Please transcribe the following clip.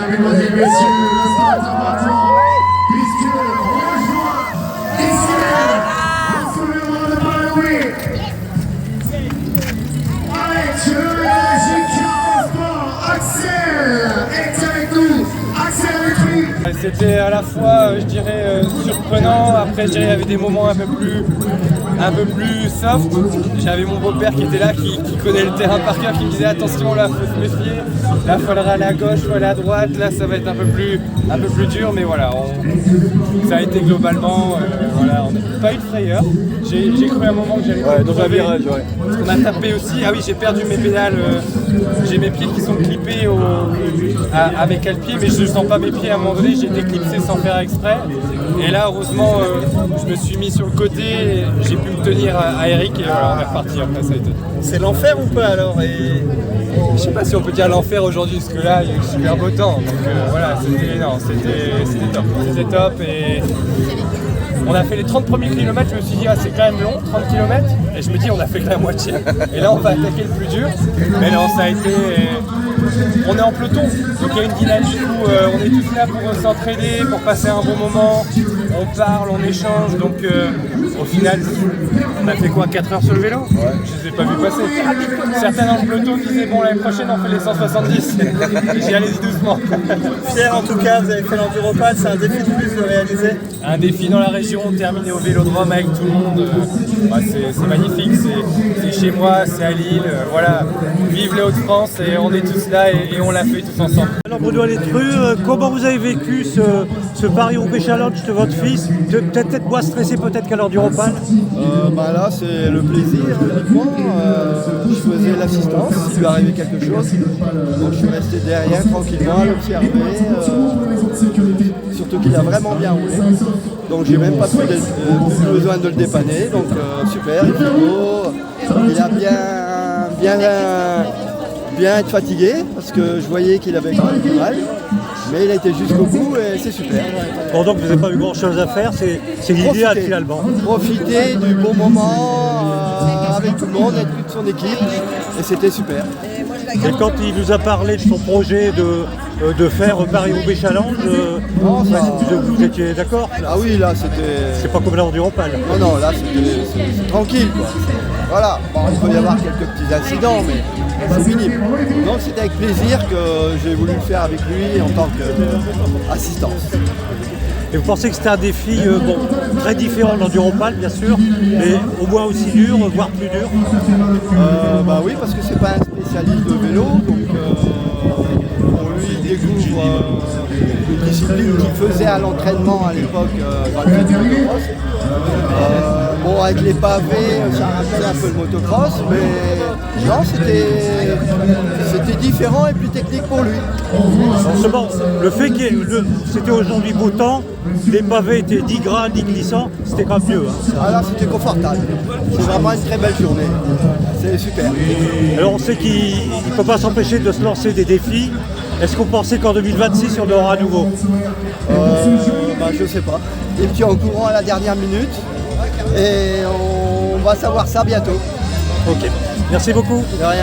mesdames et messieurs, le sport maintenant, puisque on rejoint ici même, sur le monde de Paris. Avec le sport, Axel est avec nous. Axel est. C'était à la fois, je dirais, surprenant. Après, je dirais, il y avait des moments un peu plus soft. J'avais mon beau-père qui était là, qui connaît le terrain par cœur, qui me disait attention là, faut se méfier. Là, il faudra aller à gauche, il faut aller à droite. Là, ça va être un peu plus dur, mais voilà, ça a été globalement, voilà, on n'a pas eu de frayeur. J'ai cru à un moment que j'allais dans un virage, ouais. Parce qu'on a tapé aussi. Ah oui, j'ai perdu mes pédales. J'ai mes pieds qui sont clippés avec le pied, mais je ne sens pas mes pieds à un moment donné. J'ai été clipsé sans faire exprès. Et là, heureusement, je me suis mis sur le côté. J'ai pu me tenir à Eric et voilà, on est reparti. Après, ça a été. C'est l'enfer ou pas alors Je sais pas si on peut dire l'enfer aujourd'hui, parce que là, il y a eu super beau temps. Donc voilà, c'était top. C'était top et on a fait les 30 premiers kilomètres, je me suis dit ah, c'est quand même long, 30 km, et je me dis on a fait que la moitié. Et là on va attaquer le plus dur. Mais non, ça a été. On est en peloton, donc il y a une dynamique où on est tous là pour s'entraider, pour passer un bon moment. On parle, on échange, donc au final, on a fait quoi, 4 heures sur le vélo? Ouais. Je les ai pas vu passer. Certains dans le peloton disaient bon, l'année prochaine on fait les 170. J'y allais doucement. Fier en tout cas, vous avez fait l'enduropad, c'est un défi de plus de réaliser. Un défi dans la région, terminé au Vélodrome avec tout le monde, c'est magnifique, c'est chez moi, c'est à Lille, voilà, vive les Hauts-de-France et on est tous là et on l'a fait tous ensemble. Alors Bruno Létru, comment vous avez vécu ce Paris-Roubaix Challenge de votre fils? Peut-être moins stressé peut-être qu'à l'enduropad? Là c'est le plaisir uniquement, je faisais l'assistance, s'il lui arrivait quelque chose, donc je suis resté derrière tranquillement à l'observer, surtout qu'il a vraiment bien roulé, donc j'ai même pas plus besoin de le dépanner, donc super, il fait beau, il a bien être fatigué, parce que je voyais qu'il avait quand même du mal. Mais il a été jusqu'au bout et c'est super. Bon, donc vous n'avez pas eu grand chose à faire, c'est l'idéal finalement. Profiter du bon moment avec tout le monde, avec toute son équipe, et c'était super. Et quand il nous a parlé de son projet de faire Paris-Roubaix Challenge, vous étiez d'accord? Ah oui, là c'était... C'est pas comme l'enduropad. Non, là c'est tranquille quoi. Voilà, bon, il peut y avoir quelques petits incidents, mais c'est minime. Donc c'était avec plaisir que j'ai voulu le faire avec lui en tant qu'assistance. Et vous pensez que c'était un défi très différent de l'enduropad bien sûr, mais au moins aussi dur, voire plus dur? Oui, parce que c'est pas un spécialiste de vélo, donc on lui découvre une discipline qu'il faisait à l'entraînement à l'époque dans le motocross. Avec les pavés, ça rappelle un peu le motocross, mais non, c'était différent et plus technique pour lui. Forcément, le fait que c'était aujourd'hui beau temps, les pavés étaient 10 gras, 10 glissants, c'était quand même mieux. Ah là, c'était confortable. C'est vraiment une très belle journée. C'est super. Alors on sait qu'il ne peut pas s'empêcher de se lancer des défis. Est-ce qu'on pensait qu'en 2026, on aura à nouveau? Je sais pas. Il me tient au courant à la dernière minute. Et on va savoir ça bientôt. Ok, merci beaucoup. De rien.